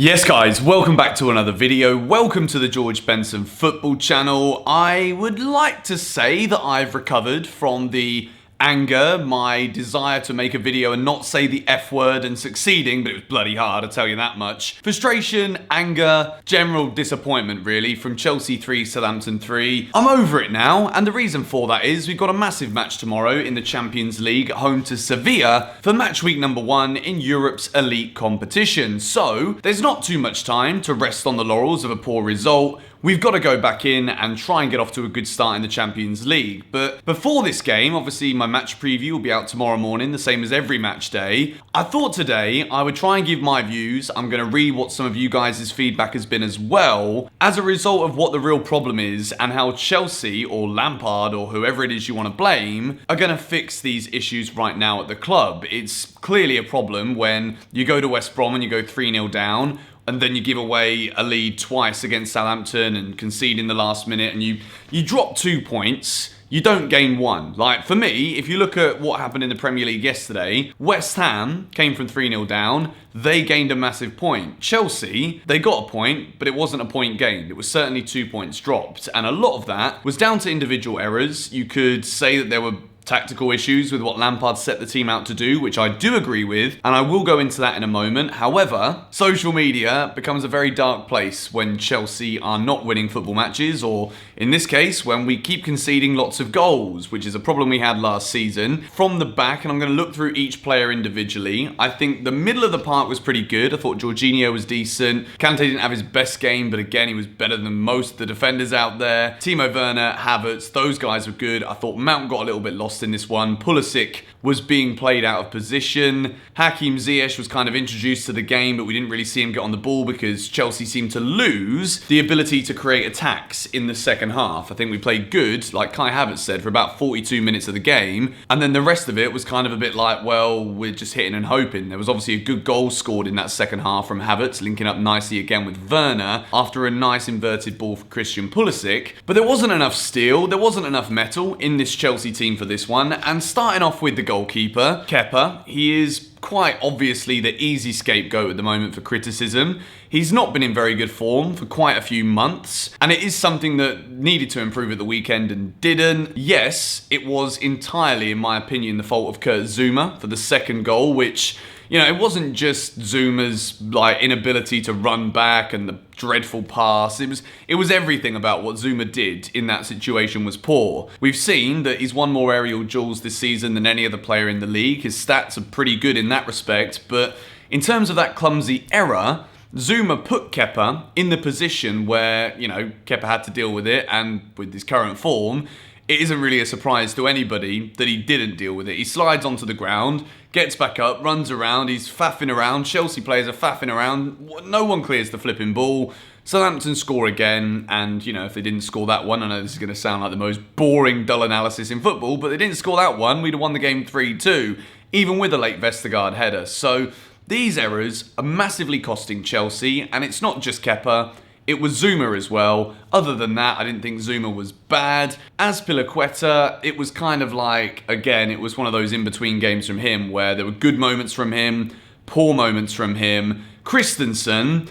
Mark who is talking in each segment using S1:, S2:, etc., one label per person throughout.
S1: Yes guys, welcome back to another video. Welcome to the George Benson Football Channel. I would like to say that I've recovered from the anger, my desire to make a video and not say the F word and succeeding, but it was bloody hard, I'll tell you that much. Frustration, anger, general disappointment really from Chelsea 3, Southampton 3. I'm over it now, and the reason for that is we've got a massive match tomorrow in the Champions League at home to Sevilla for match week number 1 in Europe's elite competition. So there's not too much time to rest on the laurels of a poor result. We've got to go back in and try and get off to a good start in the Champions League. But before this game, obviously my match preview will be out tomorrow morning, the same as every match day. I thought today I would try and give my views. I'm going to read what some of you guys' feedback has been as well, as a result of what the real problem is and how Chelsea or Lampard or whoever it is you want to blame are going to fix these issues right now at the club. It's clearly a problem when you go to West Brom and you go 3-0 down, and then you give away a lead twice against Southampton and concede in the last minute, and you drop 2 points, you don't gain 1. Like, for me, if you look at what happened in the Premier League yesterday, West Ham came from 3-0 down, they gained a massive point. Chelsea, they got a point, but it wasn't a point gained. It was certainly 2 points dropped, and a lot of that was down to individual errors. You could say that there were tactical issues with what Lampard set the team out to do, which I do agree with, and I will go into that in a moment. However, social media becomes a very dark place when Chelsea are not winning football matches, or in this case, when we keep conceding lots of goals, which is a problem we had last season. From the back, and I'm going to look through each player individually, I think the middle of the park was pretty good. I thought Jorginho was decent. Kante didn't have his best game, but again, he was better than most of the defenders out there. Timo Werner, Havertz, those guys were good. I thought Mount got a little bit lost in this one. Pulisic was being played out of position. Hakim Ziyech was kind of introduced to the game, but we didn't really see him get on the ball because Chelsea seemed to lose the ability to create attacks in the second half. I think we played good, like Kai Havertz said, for about 42 minutes of the game, and then the rest of it was kind of a bit like, well, we're just hitting and hoping. There was obviously a good goal scored in that second half from Havertz, linking up nicely again with Werner after a nice inverted ball for Christian Pulisic, but there wasn't enough steel, there wasn't enough metal in this Chelsea team for this one. And starting off with the goalkeeper, Kepa, he is quite obviously the easy scapegoat at the moment for criticism. He's not been in very good form for quite a few months, and it is something that needed to improve at the weekend and didn't. Yes, it was entirely, in my opinion, the fault of Kurt Zouma for the second goal, which, you know, it wasn't just Zuma's inability to run back and the dreadful pass. It was everything about what Zouma did in that situation was poor. We've seen that he's won more aerial duels this season than any other player in the league. His stats are pretty good in that respect, but in terms of that clumsy error, Zouma put Kepa in the position where, you know, Kepa had to deal with it, and with his current form, it isn't really a surprise to anybody that he didn't deal with it. He slides onto the ground, gets back up, runs around, he's faffing around. Chelsea players are faffing around. No one clears the flipping ball. Southampton score again, and, you know, if they didn't score that one, I know this is going to sound like the most boring, dull analysis in football, but they didn't score that one, we'd have won the game 3-2, even with a late Vestergaard header. So these errors are massively costing Chelsea, and it's not just Kepa. It was Zouma as well. Other than that, I didn't think Zouma was bad. As Azpilicueta, it was kind of like, again, it was one of those in-between games from him where there were good moments from him, poor moments from him. Christensen,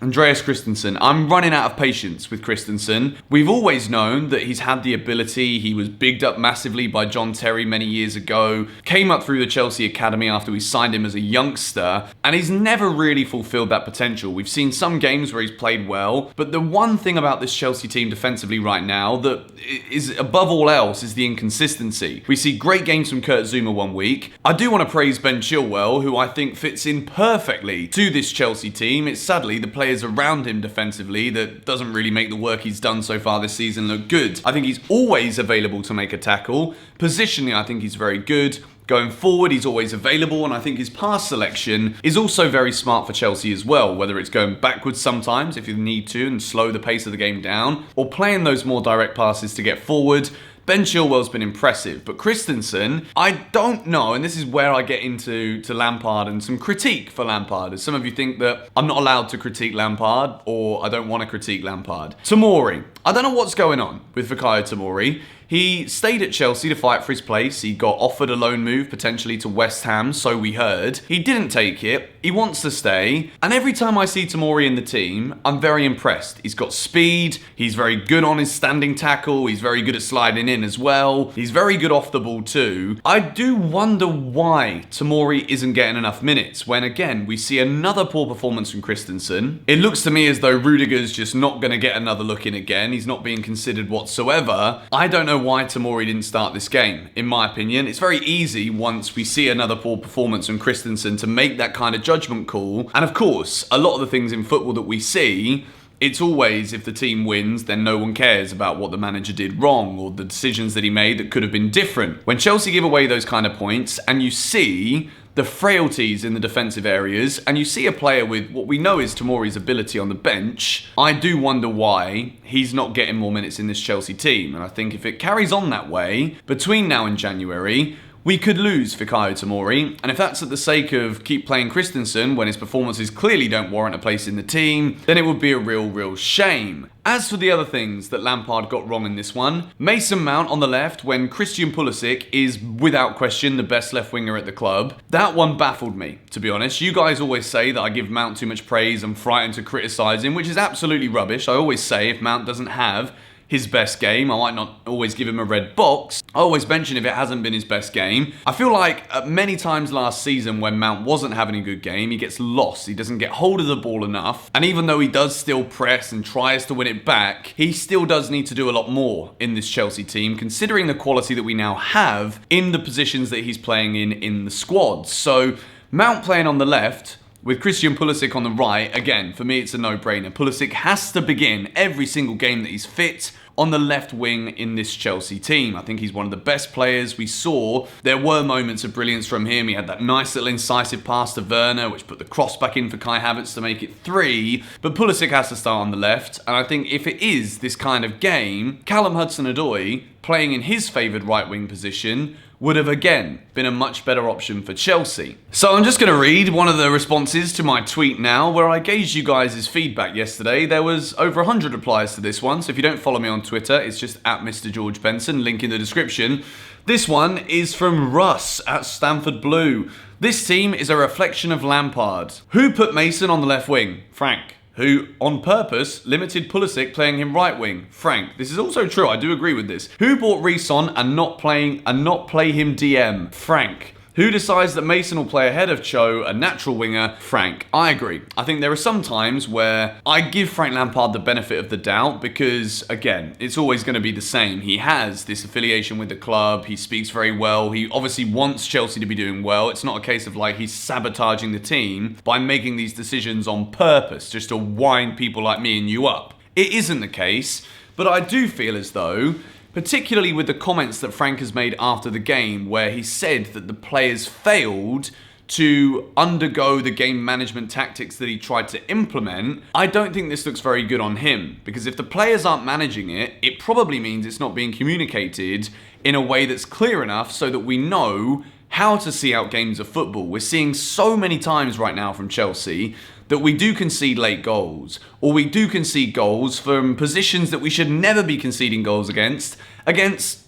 S1: Andreas Christensen. I'm running out of patience with Christensen. We've always known that he's had the ability. He was bigged up massively by John Terry many years ago, came up through the Chelsea Academy after we signed him as a youngster, and he's never really fulfilled that potential. We've seen some games where he's played well, but the one thing about this Chelsea team defensively right now that is above all else is the inconsistency. We see great games from Kurt Zouma one week. I do want to praise Ben Chilwell, who I think fits in perfectly to this Chelsea team. It's sadly the players around him defensively that doesn't really make the work he's done so far this season look good. I think he's always available to make a tackle. Positionally, I think he's very good. Going forward, he's always available, and I think his pass selection is also very smart for Chelsea as well, whether it's going backwards sometimes if you need to and slow the pace of the game down, or playing those more direct passes to get forward. Ben Chilwell's been impressive, but Christensen, I don't know, and this is where I get into Lampard and some critique for Lampard, as some of you think that I'm not allowed to critique Lampard, or I don't want to critique Lampard. Tomori, I don't know what's going on with Fikayo Tomori. He stayed at Chelsea to fight for his place. He got offered a loan move potentially to West Ham, so we heard. He didn't take it. He wants to stay. And every time I see Tomori in the team, I'm very impressed. He's got speed. He's very good on his standing tackle. He's very good at sliding in as well. He's very good off the ball too. I do wonder why Tomori isn't getting enough minutes when, again, we see another poor performance from Christensen. It looks to me as though Rudiger's just not going to get another look in again. He's not being considered whatsoever. I don't know why Tomori didn't start this game, in my opinion. It's very easy once we see another poor performance from Christensen to make that kind of judgment call. And of course, a lot of the things in football that we see, it's always if the team wins, then no one cares about what the manager did wrong or the decisions that he made that could have been different. When Chelsea give away those kind of points and you see the frailties in the defensive areas, and you see a player with what we know is Tomori's ability on the bench, I do wonder why he's not getting more minutes in this Chelsea team. And I think if it carries on that way, between now and January, we could lose Fikayo Tomori, and if that's at the sake of keep playing Christensen when his performances clearly don't warrant a place in the team, then it would be a real shame. As for the other things that Lampard got wrong in this one, Mason Mount on the left when Christian Pulisic is without question the best left winger at the club. That one baffled me, to be honest. You guys always say that I give Mount too much praise and frightened to criticise him, which is absolutely rubbish. I always say if Mount doesn't have his best game, I might not always give him a red box. I always mention if it hasn't been his best game. I feel like many times last season when Mount wasn't having a good game, he gets lost. He doesn't get hold of the ball enough. And even though he does still press and tries to win it back, he still does need to do a lot more in this Chelsea team, considering the quality that we now have in the positions that he's playing in the squad. So Mount playing on the left, with Christian Pulisic on the right, again, for me it's a no-brainer. Pulisic has to begin every single game that he's fit on the left wing in this Chelsea team. I think he's one of the best players we saw. There were moments of brilliance from him. He had that nice little incisive pass to Werner, which put the cross back in for Kai Havertz to make it 3. But Pulisic has to start on the left. And I think if it is this kind of game, Callum Hudson-Odoi playing in his favoured right wing position would have again been a much better option for Chelsea. So I'm just going to read one of the responses to my tweet now where I gauged you guys' feedback yesterday. There was over 100 replies to this one, so if you don't follow me on Twitter, it's just at Mr. George Benson, link in the description. This one is from Russ at Stanford Blue. This team is a reflection of Lampard. Who put Mason on the left wing? Frank. Who, on purpose, limited Pulisic playing him right wing? Frank. This is also true, I do agree with this. Who brought Reece on and not play him DM? Frank. Who decides that Mason will play ahead of Cho, a natural winger? Frank. I agree. I think there are some times where I give Frank Lampard the benefit of the doubt because, again, it's always going to be the same. He has this affiliation with the club. He speaks very well. He obviously wants Chelsea to be doing well. It's not a case of like he's sabotaging the team by making these decisions on purpose just to wind people like me and you up. It isn't the case, but I do feel as though, particularly with the comments that Frank has made after the game where he said that the players failed to undergo the game management tactics that he tried to implement, I don't think this looks very good on him. Because if the players aren't managing it, it probably means it's not being communicated in a way that's clear enough so that we know how to see out games of football. We're seeing so many times right now from Chelsea that we do concede late goals, or we do concede goals from positions that we should never be conceding goals against,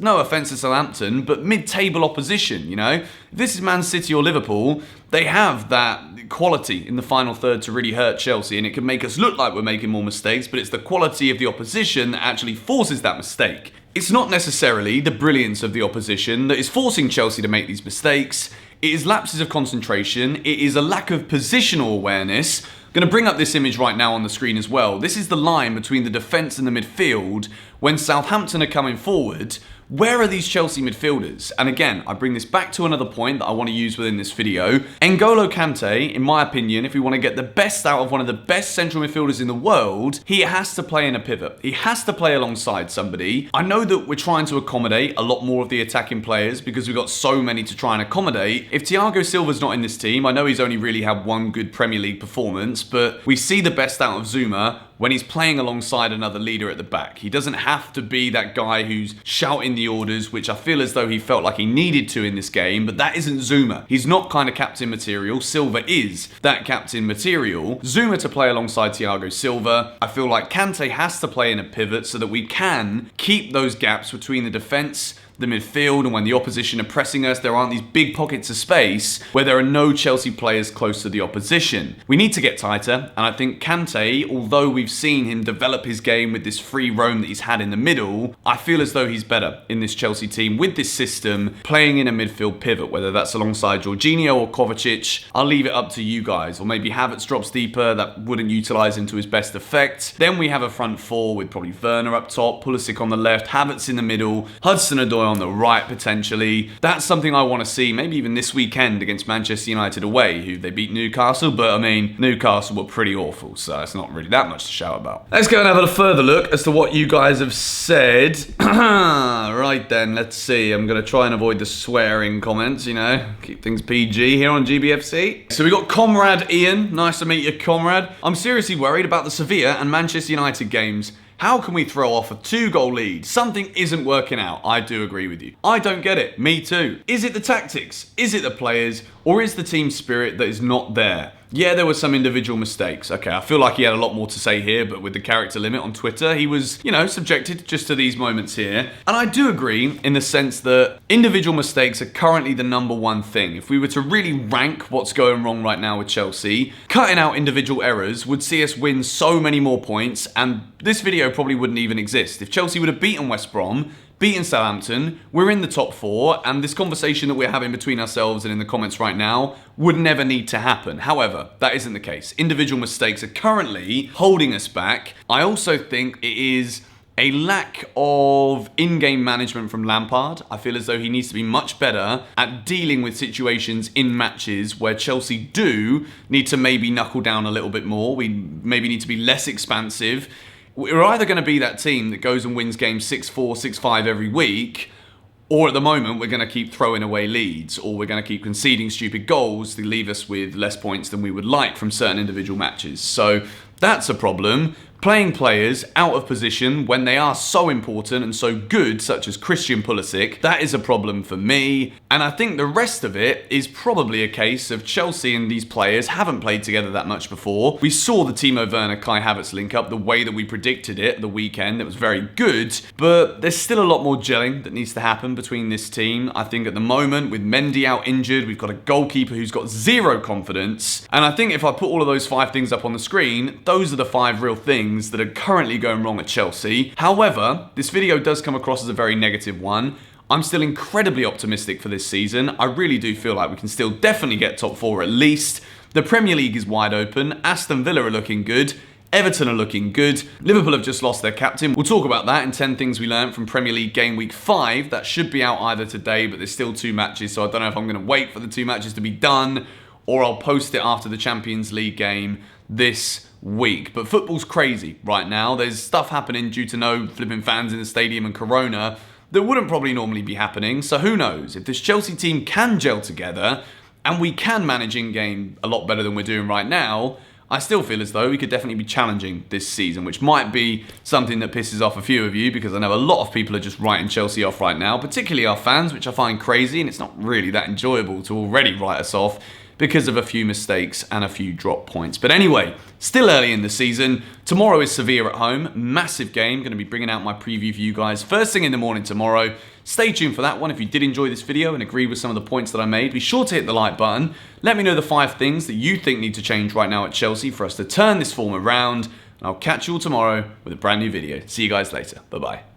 S1: no offence to Southampton, but mid-table opposition, you know? If this is Man City or Liverpool, they have that quality in the final third to really hurt Chelsea, and it can make us look like we're making more mistakes, but it's the quality of the opposition that actually forces that mistake. It's not necessarily the brilliance of the opposition that is forcing Chelsea to make these mistakes. It is lapses of concentration. It is a lack of positional awareness. I'm going to bring up this image right now on the screen as well. This is the line between the defence and the midfield when Southampton are coming forward. Where are these Chelsea midfielders? And again, I bring this back to another point that I want to use within this video. N'Golo Kante, in my opinion, if we want to get the best out of one of the best central midfielders in the world, he has to play in a pivot. He has to play alongside somebody. I know that we're trying to accommodate a lot more of the attacking players because we've got so many to try and accommodate. If Thiago Silva's not in this team, I know he's only really had one good Premier League performance, but we see the best out of Zuma when he's playing alongside another leader at the back. He doesn't have to be that guy who's shouting the orders, which I feel as though he felt like he needed to in this game, but that isn't Zuma. He's not kind of captain material. Silva is that captain material. Zuma to play alongside Thiago Silva. I feel like Kante has to play in a pivot so that we can keep those gaps between the defence, the midfield, and when the opposition are pressing us, there aren't these big pockets of space where there are no Chelsea players close to the opposition. We need to get tighter, and I think Kante, although we've seen him develop his game with this free roam that he's had in the middle, I feel as though he's better in this Chelsea team with this system, playing in a midfield pivot, whether that's alongside Jorginho or Kovacic. I'll leave it up to you guys, or maybe Havertz drops deeper, that wouldn't utilise him to his best effect. Then we have a front four with probably Werner up top, Pulisic on the left, Havertz in the middle, Hudson-Odoi on the right potentially. That's something I want to see, maybe even this weekend against Manchester United away, who they beat Newcastle, but I mean, Newcastle were pretty awful, so it's not really that much to shout about. Let's go and have a further look as to what you guys have said. Right then, let's see. I'm going to try and avoid the swearing comments, you know, keep things PG here on GBFC. So we got Comrade Ian. Nice to meet you, Comrade. I'm seriously worried about the Sevilla and Manchester United games. How can we throw off a 2-goal lead? Something isn't working out. I do agree with you. I don't get it. Me too. Is it the tactics? Is it the players? Or is the team spirit that is not there? Yeah, there were some individual mistakes. Okay, I feel like he had a lot more to say here, but with the character limit on Twitter, he was, you know, subjected just to these moments here. And I do agree in the sense that individual mistakes are currently the #1 thing. If we were to really rank what's going wrong right now with Chelsea, cutting out individual errors would see us win so many more points, and this video probably wouldn't even exist. If Chelsea would have beaten West Brom, beaten Southampton, we're in the top 4, and this conversation that we're having between ourselves and in the comments right now would never need to happen. However, that isn't the case. Individual mistakes are currently holding us back. I also think it is a lack of in-game management from Lampard. I feel as though he needs to be much better at dealing with situations in matches where Chelsea do need to maybe knuckle down a little bit more. We maybe need to be less expansive. We're either going to be that team that goes and wins games 6-4, 6-5 every week, or at the moment we're going to keep throwing away leads, or we're going to keep conceding stupid goals to leave us with less points than we would like from certain individual matches. So that's a problem. Playing players out of position when they are so important and so good, such as Christian Pulisic, that is a problem for me. And I think the rest of it is probably a case of Chelsea and these players haven't played together that much before. We saw the Timo Werner, Kai Havertz link up the way that we predicted it the weekend. It was very good, but there's still a lot more gelling that needs to happen between this team. I think at the moment, with Mendy out injured, we've got a goalkeeper who's got zero confidence. And I think if I put all of those 5 things up on the screen, those are the 5 real things that are currently going wrong at Chelsea. However, this video does come across as a very negative one. I'm still incredibly optimistic for this season. I really do feel like we can still definitely get top 4 at least. The Premier League is wide open. Aston Villa are looking good. Everton are looking good. Liverpool have just lost their captain. We'll talk about that in 10 things we learned from Premier League game week 5. That should be out either today, but there's still 2 matches, so I don't know if I'm going to wait for the 2 matches to be done or I'll post it after the Champions League game this week. But football's crazy right now. There's stuff happening due to no flipping fans in the stadium and Corona that wouldn't probably normally be happening. So who knows? If this Chelsea team can gel together and we can manage in-game a lot better than we're doing right now, I still feel as though we could definitely be challenging this season, which might be something that pisses off a few of you, because I know a lot of people are just writing Chelsea off right now, particularly our fans, which I find crazy, and it's not really that enjoyable to already write us off because of a few mistakes and a few drop points. But anyway, still early in the season. Tomorrow is Sevilla at home. Massive game. Going to be bringing out my preview for you guys first thing in the morning tomorrow. Stay tuned for that one. If you did enjoy this video and agree with some of the points that I made, be sure to hit the like button. Let me know the 5 things that you think need to change right now at Chelsea for us to turn this form around. And I'll catch you all tomorrow with a brand new video. See you guys later. Bye-bye.